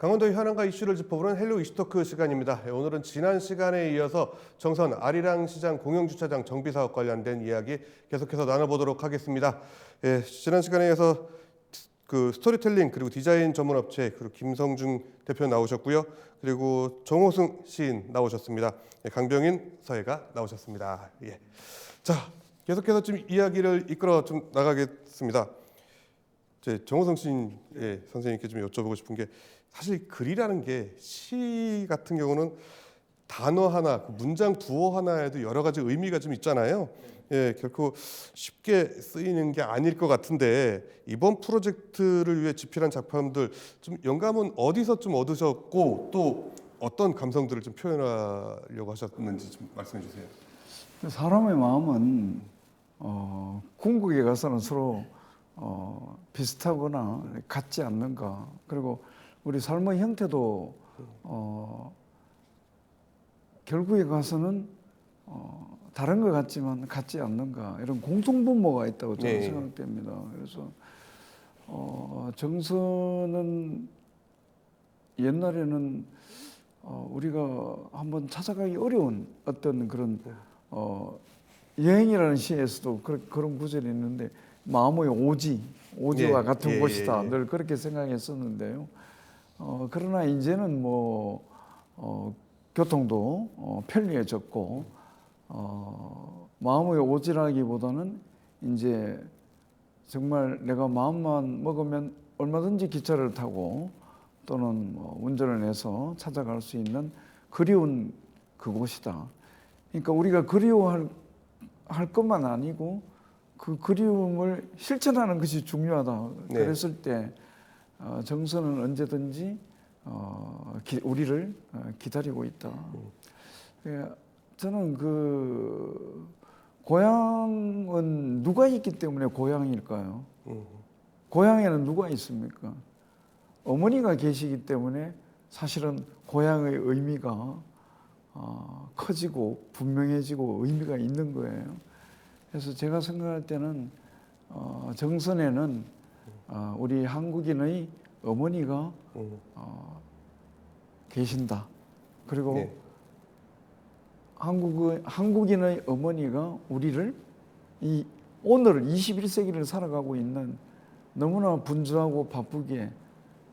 강원도의 현안과 이슈를 짚어보는 헬로 이슈토크 시간입니다. 오늘은 지난 시간에 이어서 정선 아리랑 시장 공영주차장 정비 사업 관련된 이야기 계속해서 나눠보도록 하겠습니다. 지난 시간에 이어서 그 스토리텔링 그리고 디자인 전문 업체 그리고 김성중 대표 나오셨고요. 그리고 정호승 시인 나오셨습니다. 강병인 서예가 나오셨습니다. 자, 계속해서 좀 이야기를 이끌어 좀 나가겠습니다. 정호승 시인 선생님께 좀 여쭤보고 싶은 게 사실 글이라는 게 시 같은 경우는 단어 하나, 문장 두어 하나에도 여러 가지 의미가 좀 있잖아요. 결코 쉽게 쓰이는 게 아닐 것 같은데 이번 프로젝트를 위해 집필한 작품들 좀 영감은 어디서 좀 얻으셨고 또 어떤 감성들을 좀 표현하려고 하셨는지 좀 말씀해 주세요. 사람의 마음은 궁극에 가서는 서로 비슷하거나 같지 않는가. 그리고 우리 삶의 형태도 결국에 가서는 다른 것 같지만 같지 않는가. 이런 공통분모가 있다고 저는 생각됩니다. 그래서 정서는 옛날에는 우리가 한번 찾아가기 어려운 어떤 그런 여행이라는 시에서도 그런 구절이 있는데 마음의 오지와 같은 곳이다. 늘 그렇게 생각했었는데요. 그러나 이제는 교통도 편리해졌고 마음의 오지라기보다는 이제 정말 내가 마음만 먹으면 얼마든지 기차를 타고 또는 운전을 해서 찾아갈 수 있는 그리운 그곳이다. 그러니까 우리가 그리워할 것만 아니고 그 그리움을 실천하는 것이 중요하다. 그랬을 때 정서는 언제든지 우리를 기다리고 있다. 저는 그 고향은 누가 있기 때문에 고향일까요? 고향에는 누가 있습니까? 어머니가 계시기 때문에 사실은 고향의 의미가 커지고 분명해지고 의미가 있는 거예요. 그래서 제가 생각할 때는 정선에는 우리 한국인의 어머니가 계신다. 그리고 한국인의 어머니가 우리를 이 오늘 21세기를 살아가고 있는 너무나 분주하고 바쁘게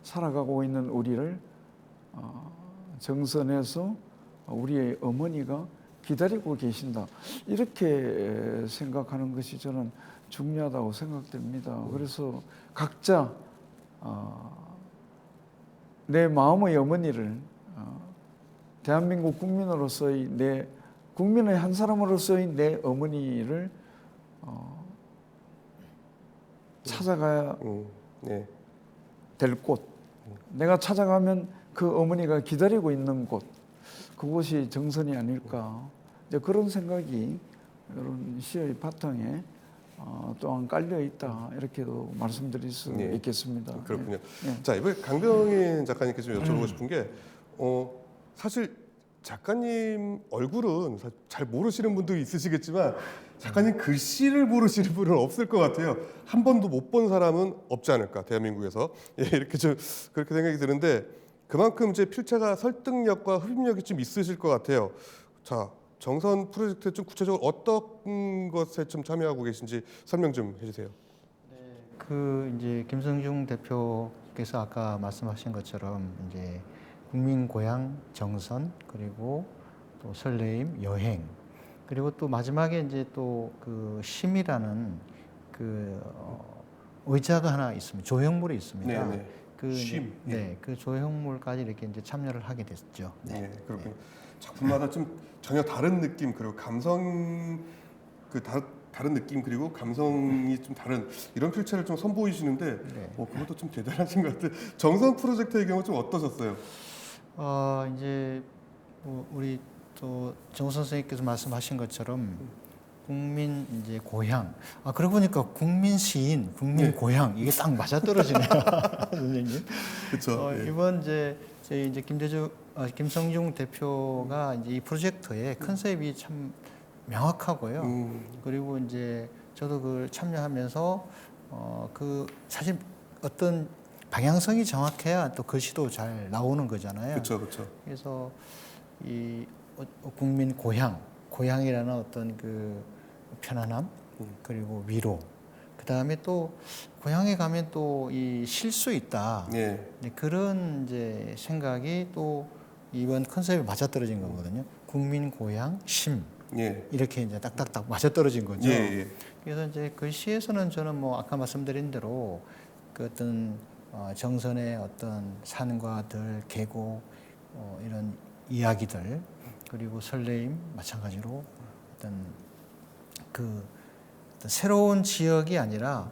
살아가고 있는 우리를 정선에서 우리의 어머니가 기다리고 계신다. 이렇게 생각하는 것이 저는 중요하다고 생각됩니다. 그래서 각자 내 마음의 어머니를 대한민국 국민으로서의 국민의 한 사람으로서의 내 어머니를 찾아가야 될 곳, 내가 찾아가면 그 어머니가 기다리고 있는 곳, 그곳이 정선이 아닐까. 이제 그런 생각이 이런 시의 바탕에 또한 깔려 있다. 이렇게도 말씀드릴 수 있겠습니다. 그렇군요. 자, 이번에 강병인 작가님께 좀 여쭤보고 싶은 게 사실 작가님 얼굴은 잘 모르시는 분도 있으시겠지만 작가님 글씨를 모르시는 분은 없을 것 같아요. 한 번도 못 본 사람은 없지 않을까 대한민국에서 이렇게 좀 그렇게 생각이 드는데 그만큼 이제 필체가 설득력과 흡입력이 좀 있으실 것 같아요. 자, 정선 프로젝트 좀 구체적으로 어떤 것에 좀 참여하고 계신지 설명 좀 해주세요. 그 이제 김성중 대표께서 아까 말씀하신 것처럼 이제 국민 고향 정선 그리고 또 설레임 여행 그리고 또 마지막에 이제 또 그 심이라는 그 의자가 하나 있습니다. 조형물이 있습니다. 그 쉼. 그 조형물까지 이렇게 이제 참여를 하게 됐죠. 그렇군요. 작품마다 좀 전혀 다른 느낌 그리고 감성 다른 느낌 그리고 감성이 좀 다른 이런 필체를 좀 선보이시는데 그것도 좀 대단하신 것 같아요. 정선 프로젝트의 경우 좀 어떠셨어요? 이제 우리 또 정 선생님께서 말씀하신 것처럼 국민 이제 고향. 그러고 보니까 국민 시인, 국민 고향 이게 딱 맞아 떨어지네요, 선생님. 그렇죠. 이번 저희 김성중 대표가 이제 이 프로젝트의 컨셉이 참 명확하고요. 그리고 이제 저도 그걸 참여하면서 그 사실 어떤 방향성이 정확해야 또 글씨도 잘 나오는 거잖아요. 그렇죠, 그렇죠. 그래서 이 국민 고향이라는 어떤 그 편안함 그리고 위로 그 다음에 또 고향에 가면 또 이 쉴 수 있다. 예, 네, 그런 이제 생각이 또 이번 컨셉에 맞아떨어진 거거든요. 국민 고향 심 예, 이렇게 이제 딱딱딱 맞아떨어진 거죠. 예, 예. 그래서 이제 글씨에서는 저는 뭐 아까 말씀드린 대로 그 어떤 정선의 어떤 산과 들, 계곡 이런 이야기들 그리고 설레임 마찬가지로 어떤 그 어떤 새로운 지역이 아니라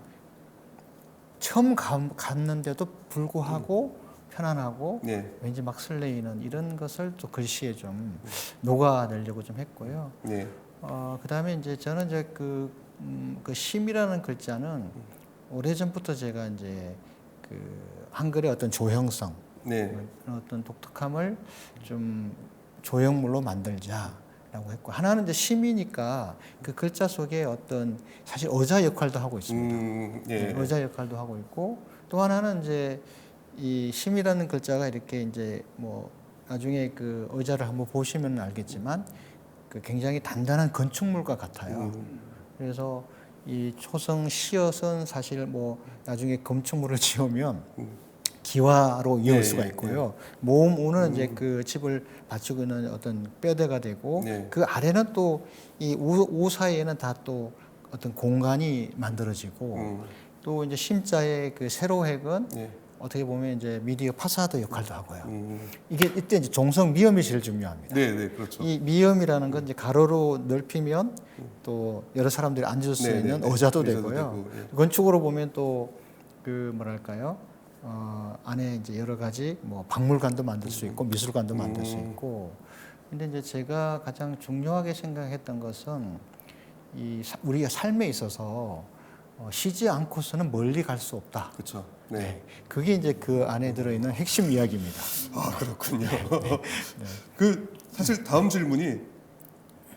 처음 갔는데도 불구하고 편안하고 예, 왠지 막 설레이는 이런 것을 또 글씨에 좀 녹아내려고 좀 했고요. 예, 그다음에 이제 저는 이제 그 심이라는 글자는 오래전부터 제가 이제 그 한글의 어떤 조형성, 네, 그런 어떤 독특함을 좀 조형물로 만들자라고 했고 하나는 이제 심이니까 그 글자 속에 어떤 사실 어자 역할도 하고 있습니다. 예, 네, 어자 역할도 하고 있고 또 하나는 이제 이 심이라는 글자가 이렇게 이제 뭐 나중에 그 어자를 한번 보시면 알겠지만 그 굉장히 단단한 건축물과 같아요. 그래서 이 초성 시옷은 사실 뭐 나중에 건축물을 지으면 기와로 이을 네, 수가 예, 있고요. 모음 우는 이제 그 집을 받치고 있는 어떤 뼈대가 되고 네. 그 아래는 또 이 우 사이에는 다 또 어떤 공간이 만들어지고 또 이제 심자의 그 세로획은 예, 어떻게 보면 이제 미디어 파사드 역할도 하고요. 음. 이게 이때 이제 종성 미음이 제일 중요합니다. 네, 네, 그렇죠. 이 미음이라는 건 이제 가로로 넓히면 또 여러 사람들이 앉을 수 네, 있는 네, 네. 의자도 의자도 되고요. 되고, 예. 건축으로 보면 또 그 뭐랄까요? 안에 이제 여러 가지 뭐 박물관도 만들 수 있고 미술관도 만들 수 있고. 근데 이제 제가 가장 중요하게 생각했던 것은 우리가 삶에 있어서 쉬지 않고서는 멀리 갈 수 없다. 그렇죠. 네. 그게 이제 그 안에 들어있는 핵심 이야기입니다. 아, 그렇군요. 그 사실 다음 질문이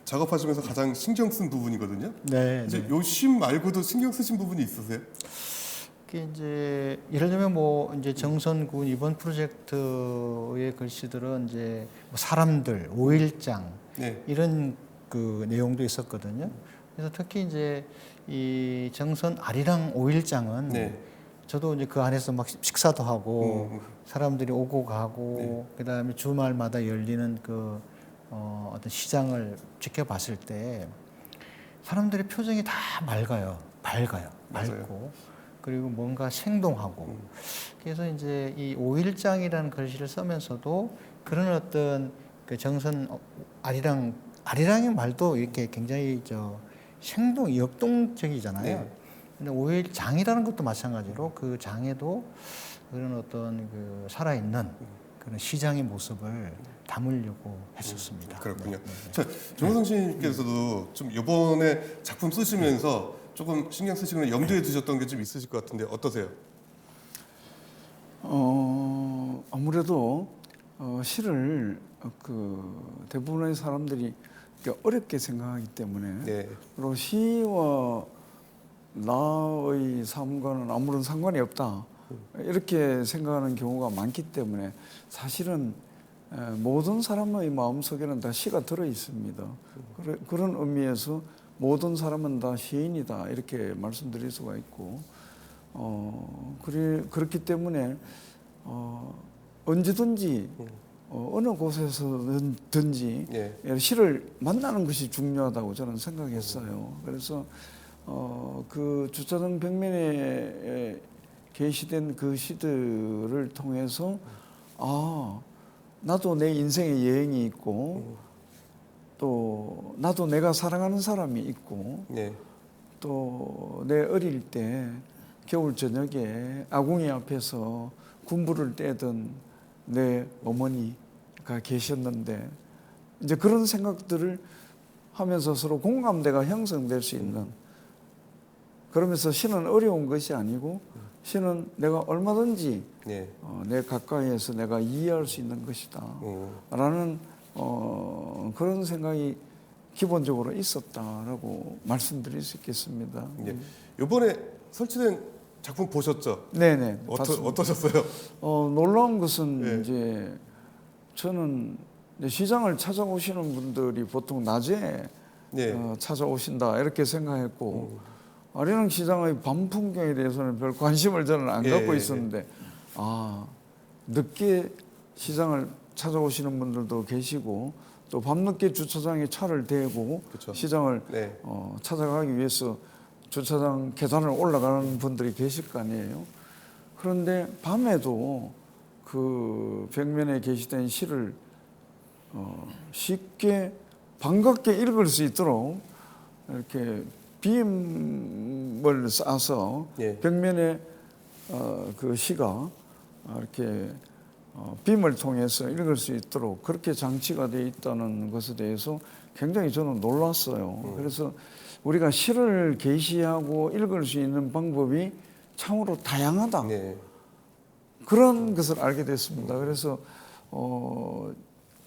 작업하시면서 가장 신경 쓴 부분이거든요. 네. 이제 요심 말고도 신경 쓰신 부분이 있으세요? 그게 이제 예를 들면 뭐 이제 정선군 이번 프로젝트의 글씨들은 이제 뭐 사람들, 오일장 네. 이런 그 내용도 있었거든요. 그래서 특히 이제 이 정선 아리랑 오일장은 네. 저도 이제 그 안에서 막 식사도 하고 사람들이 오고 가고 그다음에 주말마다 열리는 그 어떤 시장을 지켜봤을 때 사람들의 표정이 다 밝아요. 맞아요. 밝고 그리고 뭔가 생동하고 그래서 이제 이 오일장이라는 글씨를 쓰면서도 그런 어떤 그 정선 아리랑의 말도 이렇게 굉장히 역동적이잖아요. 네. 근데 오일장이라는 것도 마찬가지로 그 장에도 그런 어떤 그 살아있는 그런 시장의 모습을 담으려고 했었습니다. 그렇군요. 네. 자, 정호성 씨께서도 좀 이번에 작품 쓰시면서 조금 신경 쓰시거나 염두에 두셨던 게 좀 있으실 것 같은데 어떠세요? 아무래도 시를 그 대부분의 사람들이 이렇게 어렵게 생각하기 때문에 네. 그리고 시와 나의 삶과는 아무런 상관이 없다 이렇게 생각하는 경우가 많기 때문에 사실은 모든 사람의 마음속에는 다 시가 들어 있습니다. 그런 의미에서 모든 사람은 다 시인이다 이렇게 말씀드릴 수가 있고 그렇기 때문에 언제든지 어느 곳에서든지 예. 시를 만나는 것이 중요하다고 저는 생각했어요. 그래서 그 주차장 벽면에 게시된 그 시들을 통해서 나도 내 인생의 여행이 있고 또 나도 내가 사랑하는 사람이 있고 네. 또 내 어릴 때 겨울 저녁에 아궁이 앞에서 군부를 떼던 내 어머니가 계셨는데 이제 그런 생각들을 하면서 서로 공감대가 형성될 수 있는 그러면서 시는 어려운 것이 아니고 시는 내가 얼마든지 네. 내 가까이에서 내가 이해할 수 있는 것이다 라는 그런 생각이 기본적으로 있었다라고 말씀드릴 수 있겠습니다. 이번에 설치된 작품 보셨죠? 네네. 봤습니다. 어떠셨어요? 놀라운 것은 네. 이제 저는 이제 시장을 찾아오시는 분들이 보통 낮에 네. 찾아오신다 이렇게 생각했고 아리랑 시장의 밤 풍경에 대해서는 별 관심을 저는 안 갖고 있었는데 늦게 시장을 찾아오시는 분들도 계시고 또 밤늦게 주차장에 차를 대고 그쵸. 시장을 네. 찾아가기 위해서 주차장 계단을 올라가는 분들이 계실 거 아니에요. 그런데 밤에도 그 벽면에 게시된 시를 쉽게 반갑게 읽을 수 있도록 이렇게 빔을 싸서 예. 벽면에 그 시가 이렇게 빔을 통해서 읽을 수 있도록 그렇게 장치가 되어 있다는 것에 대해서 굉장히 저는 놀랐어요. 그래서 우리가 시를 계시하고 읽을 수 있는 방법이 참으로 다양하다. 네. 그런 것을 알게 됐습니다. 그래서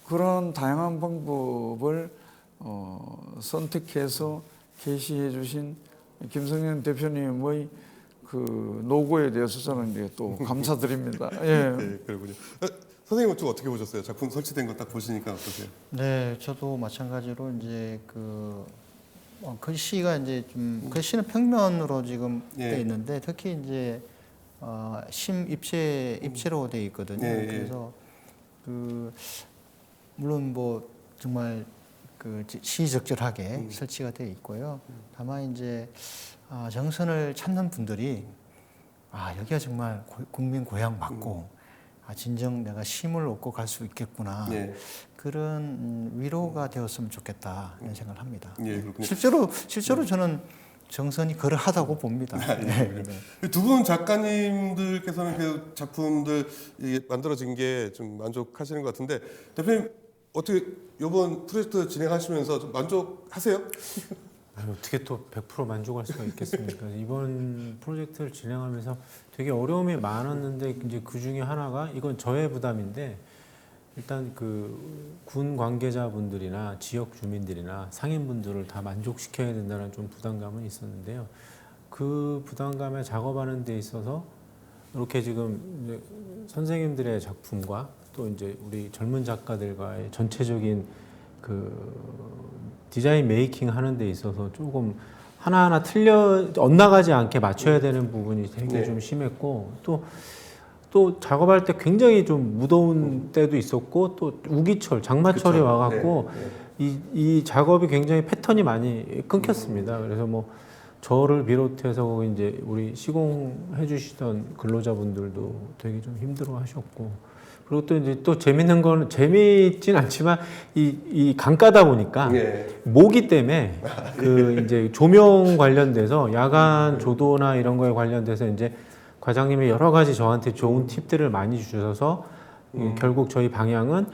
그런 다양한 방법을 선택해서 게시해 주신 김성현 대표님의 그 노고에 대해서 저는 이제 또 감사드립니다. 예. 네, 그렇군요. 선생님은 좀 어떻게 보셨어요? 작품 설치된 거 딱 보시니까 어떠세요? 네, 저도 마찬가지로 이제 그 글씨가 이제 좀 글씨는 평면으로 지금 예. 돼 있는데 특히 이제 심 입체로 돼 있거든요. 예, 예. 그래서 그 물론 뭐 정말 그 시적절하게 설치가 돼 있고요. 다만 이제 정선을 찾는 분들이 여기가 정말 국민 고향 맞고 진정 내가 쉼을 얻고 갈 수 있겠구나. 네. 그런 위로가 되었으면 좋겠다 이런 생각을 합니다. 예, 그렇군요. 실제로 저는 정선이 그러하다고 봅니다. 네. 두 분 작가님들께서는 그 작품들 이게 만들어진 게 좀 만족하시는 것 같은데 대표님 어떻게 이번 프로젝트 진행하시면서 좀 만족하세요? 어떻게 또 100% 만족할 수가 있겠습니까? 이번 프로젝트를 진행하면서 되게 어려움이 많았는데 이제 그 중에 하나가 이건 저의 부담인데 일단 그 군 관계자분들이나 지역 주민들이나 상인분들을 다 만족시켜야 된다는 좀 부담감은 있었는데요. 그 부담감에 작업하는 데 있어서 이렇게 지금 이제 선생님들의 작품과 또 이제 우리 젊은 작가들과의 전체적인 그 디자인 메이킹 하는 데 있어서 조금 하나하나 엇나가지 않게 맞춰야 되는 부분이 되게 네. 좀 심했고 또 작업할 때 굉장히 좀 무더운 때도 있었고 또 우기철, 장마철이 그쵸. 와갖고 이 작업이 굉장히 패턴이 많이 끊겼습니다. 그래서 뭐 저를 비롯해서 이제 우리 시공해 주시던 근로자분들도 되게 좀 힘들어 하셨고 그리고 또 이제 또 재밌는 건 재미있진 않지만 이 강가다 보니까 네. 모기 때문에 그 이제 조명 관련돼서 야간 조도나 이런 거에 관련돼서 이제 과장님이 여러 가지 저한테 좋은 팁들을 많이 주셔서 결국 저희 방향은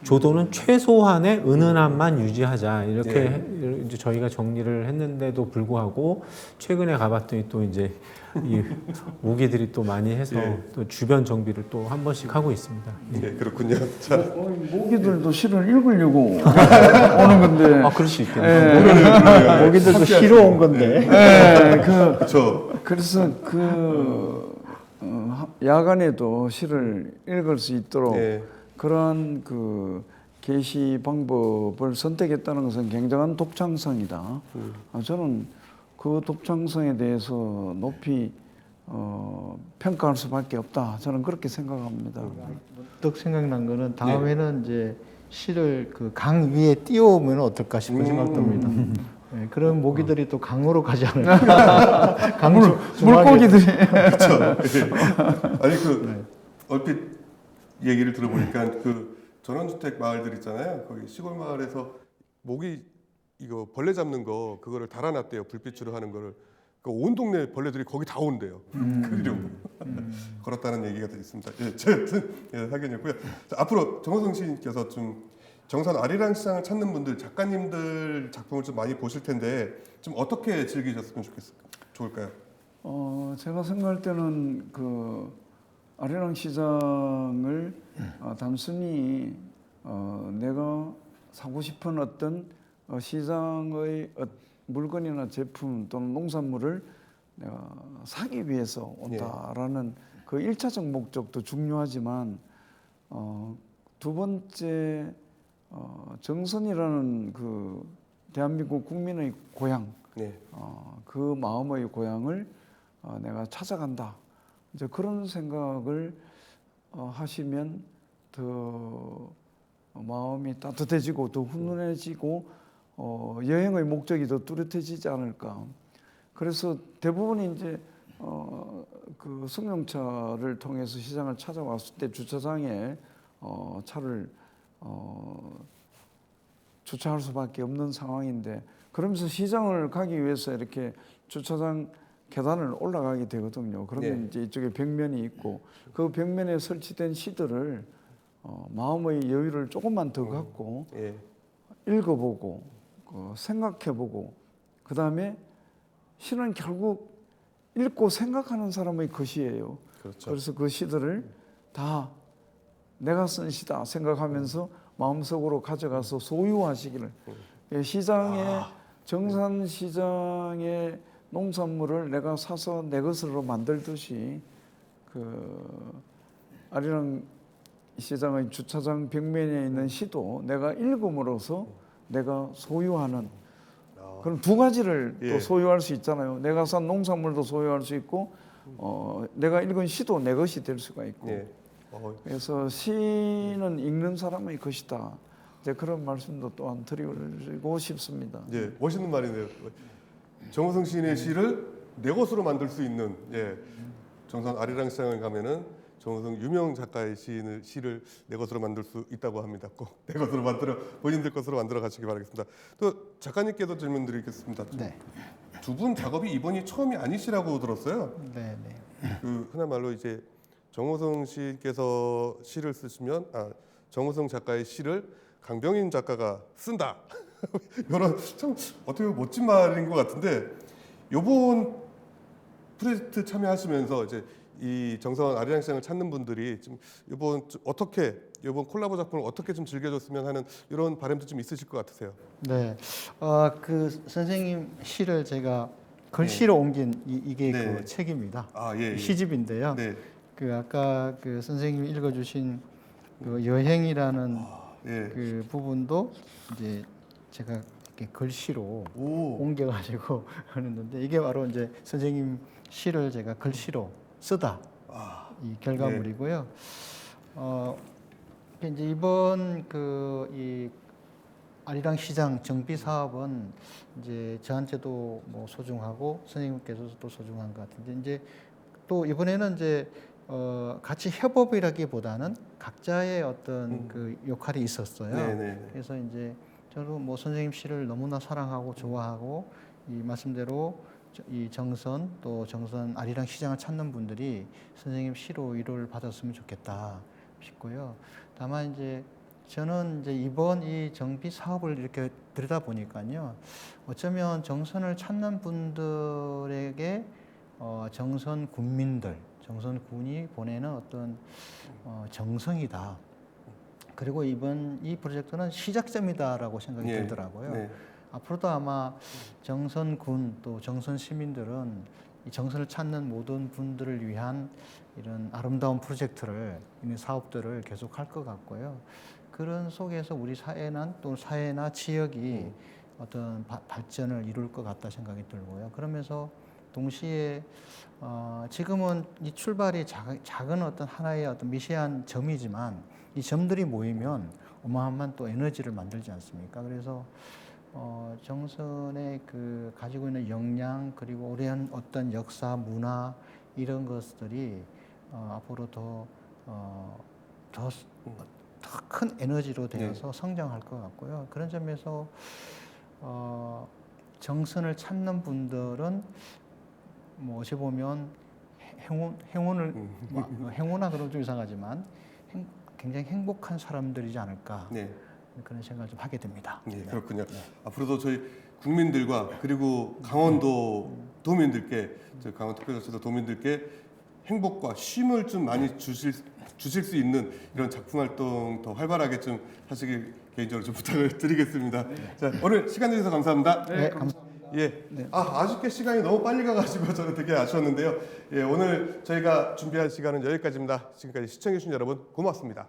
조도는 최소한의 은은함만 유지하자 이렇게 이제 저희가 정리를 했는데도 불구하고 최근에 가봤더니 또 이제 이 모기들이 또 많이 해서 또 주변 정비를 또 한 번씩 하고 있습니다. 네, 그렇군요. 자, 모기들도 시를 읽으려고 오는 건데. 그럴 수 있겠네요. 모기들도 쉬러 온 건데. 그렇죠. 그래서 야간에도 시를 읽을 수 있도록 네. 그러한 그 게시 방법을 선택했다는 것은 굉장한 독창성이다. 저는 그 독창성에 대해서 높이 평가할 수밖에 없다. 저는 그렇게 생각합니다. 문득 생각난 거는 다음에는 이제 시를 그 강 위에 띄워오면 어떨까 싶은 생각됩니다. 네, 그런 모기들이 또 강으로 가지 않을까. 물고기들이. 그렇죠. 아니 얼핏 얘기를 들어보니까 그 전원주택 마을들 있잖아요. 거기 시골 마을에서 모기 이거 벌레 잡는 거 그거를 달아놨대요. 불빛으로 하는 거를. 그 온 동네 벌레들이 거기 다 온대요. 그리려고 걸었다는 얘기가 있습니다. 예, 어쨌든 확인했고요. 자, 앞으로 정호성 시인께서 좀 정선 아리랑 시장을 찾는 분들 작가님들 작품을 좀 많이 보실 텐데 좀 어떻게 즐기셨으면 좋을까요? 제가 생각할 때는 그 아리랑 시장을 단순히 내가 사고 싶은 어떤 시장의 물건이나 제품 또는 농산물을 내가 사기 위해서 온다라는 그 1차적 목적도 중요하지만 두 번째 정선이라는 그 대한민국 국민의 고향, 네. 그 마음의 고향을 내가 찾아간다. 이제 그런 생각을 하시면 더 마음이 따뜻해지고 더 훈훈해지고 여행의 목적이 더 뚜렷해지지 않을까. 그래서 대부분이 이제 그 승용차를 통해서 시장을 찾아왔을 때 주차장에 차를 주차할 수밖에 없는 상황인데 그러면서 시장을 가기 위해서 이렇게 주차장 계단을 올라가게 되거든요. 그러면 네. 이제 이쪽에 벽면이 있고 그 벽면에 설치된 시들을 마음의 여유를 조금만 더 갖고 예. 읽어보고 생각해보고 그 다음에 시는 결국 읽고 생각하는 사람의 것이에요. 그렇죠. 그래서 그 시들을 다 내가 쓴 시다 생각하면서 마음속으로 가져가서 소유하시기를 시장에 정산 시장의 농산물을 내가 사서 내 것으로 만들듯이 그 아리랑 시장의 주차장 벽면에 있는 시도 내가 읽음으로써 내가 소유하는 그럼 두 가지를 예. 또 소유할 수 있잖아요. 내가 산 농산물도 소유할 수 있고 내가 읽은 시도 내 것이 될 수가 있고 예. 그래서 시는 읽는 사람의 것이다. 이제 그런 말씀도 또한 드리고 싶습니다. 예, 멋있는 말이네요. 정우성 시인의 시를 내 것으로 만들 수 있는 정선 아리랑 시장을 가면은 정우성 유명 작가의 시를 내 것으로 만들 수 있다고 합니다. 꼭 내 것으로 본인들 것으로 만들어 가시기 바라겠습니다. 또 작가님께도 질문 드리겠습니다. 네. 두 분 작업이 이번이 처음이 아니시라고 들었어요. 네, 네. 그 흔한 말로 이제 정우성 시께서 시를 쓰시면 정우성 작가의 시를 강병인 작가가 쓴다. 이런 참 어떻게 보면 멋진 말인 것 같은데 요번 프로젝트 참여하시면서 이제 이 정선 아리랑 시장을 찾는 분들이 지금 이번 콜라보 작품을 어떻게 좀 즐겨줬으면 하는 이런 바람도 좀 있으실 것 같으세요. 네. 그 선생님 시를 제가 글씨로 옮긴 이게 네. 그 책입니다. 예. 시집인데요. 네. 그 아까 그 선생님이 읽어주신 그 여행이라는 예. 그 부분도 이제 제가 이렇게 글씨로 옮겨가지고 하는데 이게 바로 이제 선생님 시를 제가 글씨로 쓰다 이 결과물이고요. 이제 이번 이 아리랑 시장 정비 사업은 이제 저한테도 뭐 소중하고 선생님께서도 또 소중한 것 같은데 이제 또 이번에는 이제 같이 협업이라기보다는 각자의 어떤 그 역할이 있었어요. 네네. 그래서 이제 저도 뭐 선생님 시를 너무나 사랑하고 좋아하고 이 말씀대로 이 정선 또 정선 아리랑 시장을 찾는 분들이 선생님 시로 위로를 받았으면 좋겠다 싶고요. 다만 이제 저는 이제 이번 이 정비 사업을 이렇게 들여다 보니까요. 어쩌면 정선을 찾는 분들에게 정선 군민들, 정선 군이 보내는 어떤 정성이다. 그리고 이번 이 프로젝트는 시작점이다라고 생각이 들더라고요. 네. 앞으로도 아마 정선군 또 정선 시민들은 이 정선을 찾는 모든 분들을 위한 이런 아름다운 프로젝트를 이런 사업들을 계속 할 것 같고요. 그런 속에서 우리 사회나 지역이 어떤 발전을 이룰 것 같다 생각이 들고요. 그러면서 동시에 지금은 이 출발이 작은 어떤 하나의 어떤 미세한 점이지만 이 점들이 모이면 어마어마한 또 에너지를 만들지 않습니까? 그래서 정선의 그 가지고 있는 역량 그리고 오랜 어떤 역사, 문화 이런 것들이 앞으로 더 큰 에너지로 되어서 성장할 것 같고요. 그런 점에서 정선을 찾는 분들은 뭐 어찌 보면 행운아 그러면 좀 이상하지만 굉장히 행복한 사람들이지 않을까. 네. 그런 생각을 좀 하게 됩니다. 네, 그렇군요. 앞으로도 저희 국민들과 그리고 강원도 도민들께 강원특별자치도 도민들께 행복과 쉼을 좀 많이 주실 수 있는 이런 작품 활동 더 활발하게 좀 하시길 개인적으로 좀 부탁을 드리겠습니다. 자, 오늘 시간 내주셔서 감사합니다. 네, 감사합니다. 예. 네. 아쉽게 시간이 너무 빨리 가가지고 저는 되게 아쉬웠는데요. 예, 오늘 저희가 준비한 시간은 여기까지입니다. 지금까지 시청해주신 여러분 고맙습니다.